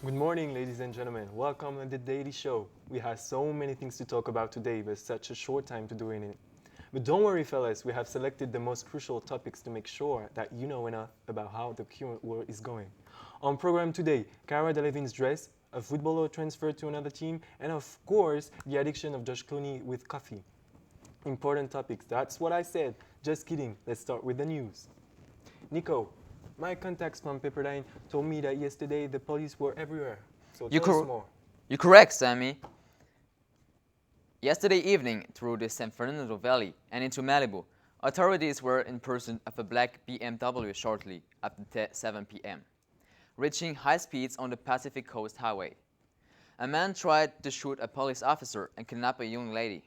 Good morning, ladies and gentlemen. Welcome to the Daily Show. We have so many things to talk about today, but such a short time to do it. But don't worry, fellas, we have selected the most crucial topics to make sure that you know enough about how the current world is going. On program today, Cara Delevingne's dress, a footballer transferred to another team, and of course, the addiction of Josh Clooney with coffee. Important topics, that's what I said. Just kidding, let's start with the news. Nico, my contacts from Pepperdine told me that yesterday the police were everywhere. So tell us more. You're correct, Sammy. Yesterday evening, through the San Fernando Valley and into Malibu, authorities were in pursuit of a black BMW shortly after 7 p.m., reaching high speeds on the Pacific Coast Highway. A man tried to shoot a police officer and kidnap a young lady.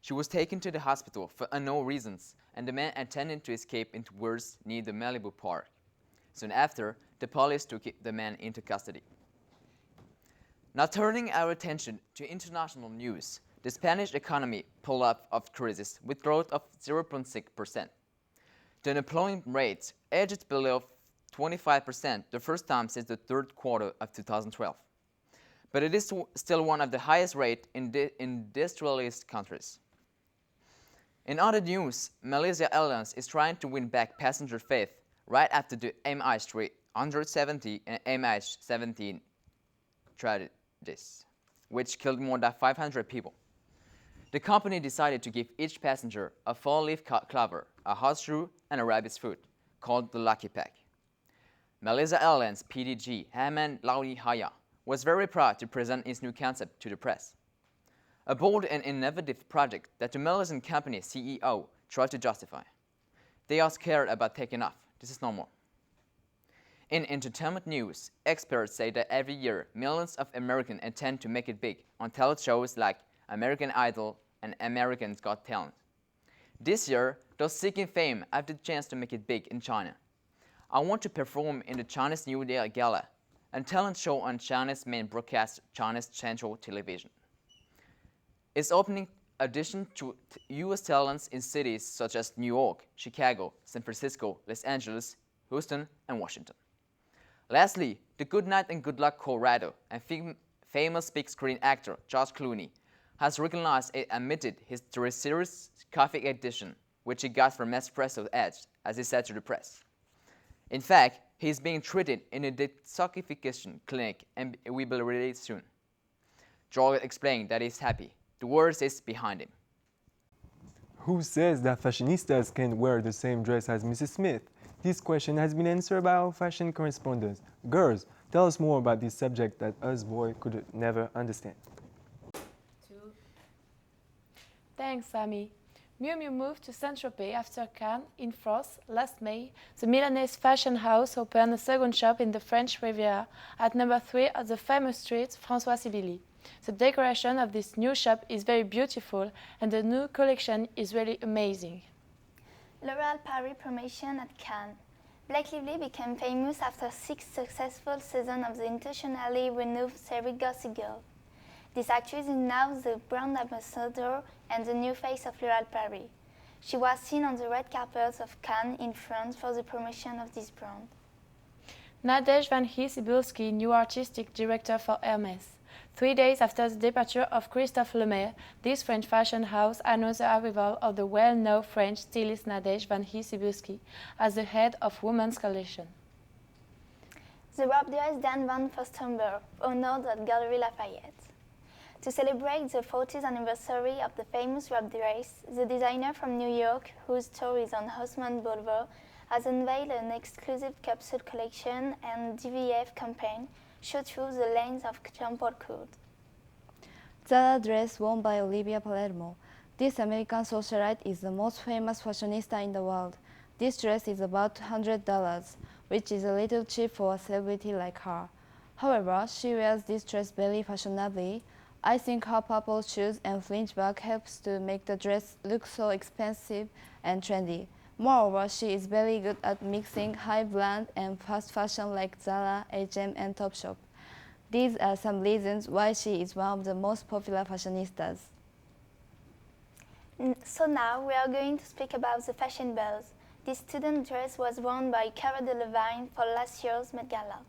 She was taken to the hospital for unknown reasons, and the man intended to escape into woods near the Malibu park. Soon after, the police took the man into custody. Now turning our attention to international news, the Spanish economy pulled out of crisis with growth of 0.6%. The unemployment rate edged below 25%, the first time since the third quarter of 2012. But it is still one of the highest rates in industrialized countries. In other news, Malaysia Airlines is trying to win back passenger faith right after the MH370 and MH17 tragedies, which killed more than 500 people. The company decided to give each passenger a four-leaf clover, a horseshoe, and a rabbit's foot, called the Lucky Pack. Malaysia Airlines PDG Haman Lauli Haya was very proud to present its new concept to the press. A bold and innovative project that the Malaysian company CEO tried to justify. They are scared about taking off. This is normal. In entertainment news, experts say that every year millions of Americans intend to make it big on talent shows like American Idol and American's Got Talent. This year, those seeking fame have the chance to make it big in China. I want to perform in the Chinese New Year Gala, a talent show on China's main broadcast, China's Central Television. It's opening audition to U.S. talents in cities such as New York, Chicago, San Francisco, Los Angeles, Houston, and Washington. Lastly, the Good Night and Good Luck co-writer and famous big screen actor Josh Clooney has recognized and admitted his series coffee addiction, which he got from Espresso Edge, as he said to the press. In fact, he is being treated in a detoxification clinic and will be released soon. George explained that he's happy. The worst is behind him. Who says that fashionistas can't wear the same dress as Mrs. Smith? This question has been answered by our fashion correspondents. Girls, tell us more about this subject that us boys could never understand. Thanks, Sammy. Miu Miu moved to Saint-Tropez after Cannes, in France, last May. The Milanese fashion house opened a second shop in the French Riviera at number 3 of the famous street François Sibily. The decoration of this new shop is very beautiful and the new collection is really amazing. L'Oréal Paris promotion at Cannes. Blake Lively became famous after 6 successful seasons of the internationally renowned series Gossip Girl. This actress is now the brand ambassador and the new face of L'Oréal Paris. She was seen on the red carpet of Cannes in France for the promotion of this brand. Nadège Van Cybulski, new artistic director for Hermès. 3 days after the departure of Christophe Lemaire, this French fashion house announced the arrival of the well-known French stylist Nadège Van Cybulski as the head of women's collection. The robe dress Dan van Furstenberg, honored at Galeries Lafayette. To celebrate the 40th anniversary of the famous robe dress, the designer from New York, whose store is on Haussmann Boulevard, has unveiled an exclusive capsule collection and DVF campaign show through the lens of Jean-Paul Court. Zara dress worn by Olivia Palermo. This American socialite is the most famous fashionista in the world. This dress is about $100, which is a little cheap for a celebrity like her. However, she wears this dress very fashionably. I think her purple shoes and fringe bag helps to make the dress look so expensive and trendy. Moreover, she is very good at mixing high brand and fast fashion like Zara, H&M, and Topshop. These are some reasons why she is one of the most popular fashionistas. So now we are going to speak about the fashion buzz. This student dress was worn by Cara Delevingne for last year's Met Gala.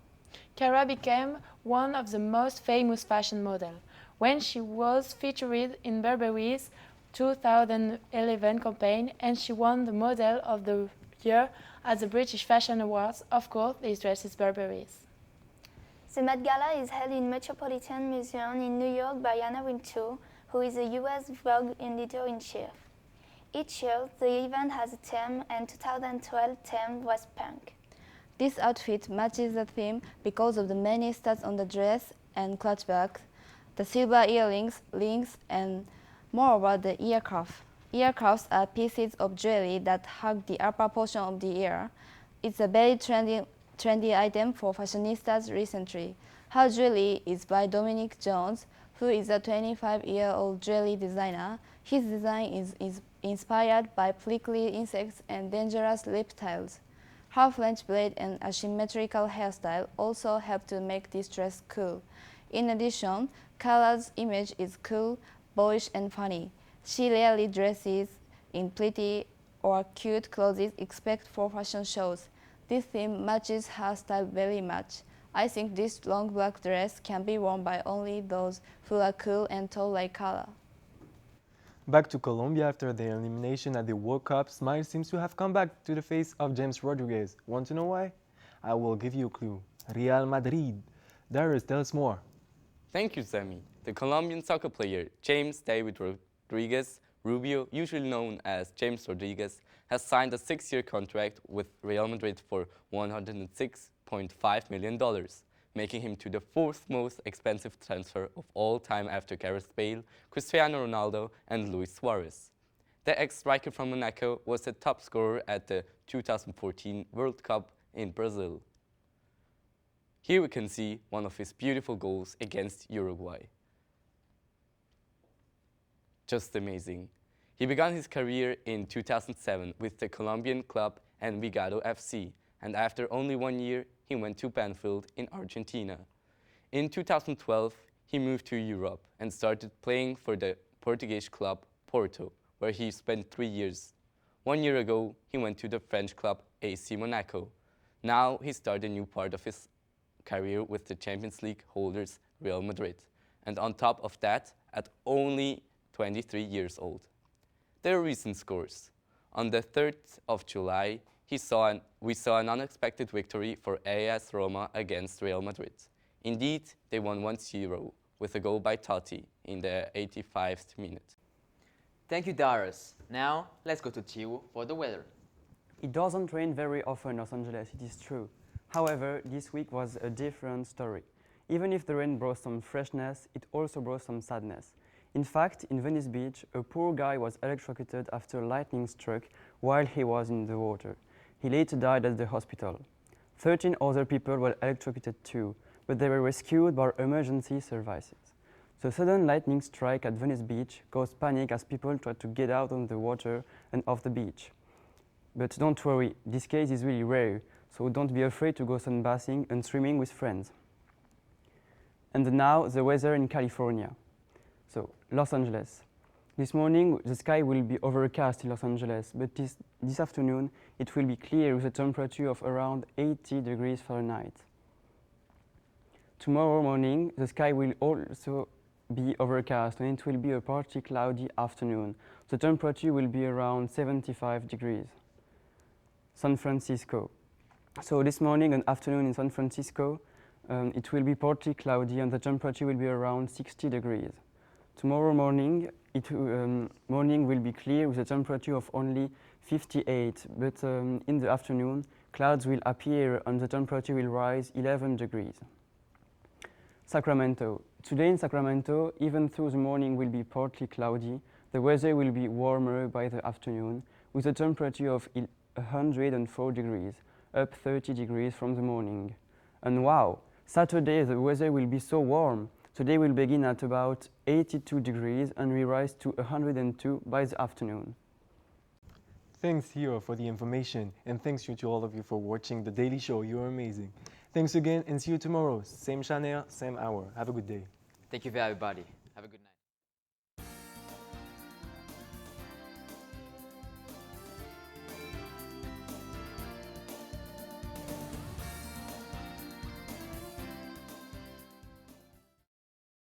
Cara became one of the most famous fashion models when she was featured in Burberry's 2011 campaign and she won the Model of the Year at the British Fashion Awards. Of course, this dress is Burberry's. The Met Gala is held in Metropolitan Museum in New York by Anna Wintour, who is a US Vogue editor-in-chief. Each year, the event has a theme, and 2012 theme was punk. This outfit matches the theme because of the many studs on the dress and clutch bags, the silver earrings, rings, and moreover the ear cuff. Ear cuffs are pieces of jewelry that hug the upper portion of the ear. It's a very trendy item for fashionistas recently. Her jewelry is by Dominic Jones, who is a 25-year-old jewelry designer. His design is inspired by prickly insects and dangerous reptiles. Her French braid and asymmetrical hairstyle also help to make this dress cool. In addition, Kara's image is cool, boyish, and funny. She rarely dresses in pretty or cute clothes except for fashion shows. This theme matches her style very much. I think this long black dress can be worn by only those who are cool and tall like Kara. Back to Colombia after their elimination at the World Cup, smile seems to have come back to the face of James Rodriguez. Want to know why? I will give you a clue. Real Madrid. Darius, tell us more. Thank you, Sammy. The Colombian soccer player James David Rodriguez Rubio, usually known as James Rodriguez, has signed a 6-year contract with Real Madrid for $106.5 million, making him to the 4th most expensive transfer of all time after Gareth Bale, Cristiano Ronaldo, and Luis Suarez. The ex-striker from Monaco was the top scorer at the 2014 World Cup in Brazil. Here we can see one of his beautiful goals against Uruguay. Just amazing. He began his career in 2007 with the Colombian club Envigado FC, and after only 1 year, he went to Banfield in Argentina. In 2012, he moved to Europe and started playing for the Portuguese club Porto, where he spent 3 years. 1 year ago, he went to the French club AC Monaco. Now he started a new part of his career with the Champions League holders Real Madrid, and on top of that, at only 23 years old. Their recent scores. On the 3rd of July, we saw an unexpected victory for AS Roma against Real Madrid. Indeed, they won 1-0 with a goal by Totti in the 85th minute. Thank you, Darius. Now, let's go to Chiu for the weather. It doesn't rain very often in Los Angeles, it is true. However, this week was a different story. Even if the rain brought some freshness, it also brought some sadness. In fact, in Venice Beach, a poor guy was electrocuted after lightning struck while he was in the water. He later died at the hospital. 13 other people were electrocuted too, but they were rescued by emergency services. The sudden lightning strike at Venice Beach caused panic as people tried to get out on the water and off the beach. But don't worry, this case is really rare, so don't be afraid to go sunbathing and swimming with friends. And now the weather in California. So, Los Angeles. This morning the sky will be overcast in Los Angeles, but this afternoon it will be clear with a temperature of around 80 degrees Fahrenheit. Tomorrow morning the sky will also be overcast and it will be a partly cloudy afternoon. The temperature will be around 75 degrees. San Francisco. So this morning and afternoon in San Francisco it will be partly cloudy and the temperature will be around 60 degrees. Tomorrow morning, morning will be clear with a temperature of only 58, but in the afternoon, clouds will appear and the temperature will rise 11 degrees. Sacramento. Today in Sacramento, even though the morning will be partly cloudy, the weather will be warmer by the afternoon, with a temperature of 104 degrees, up 30 degrees from the morning. And wow, Saturday the weather will be so warm. Today will begin at about 82 degrees and we rise to 102 by the afternoon. Thanks, Hiro, for the information, and thanks to all of you for watching The Daily Show. You're amazing. Thanks again, and see you tomorrow. Same channel, same hour. Have a good day. Thank you, everybody. Have a good night.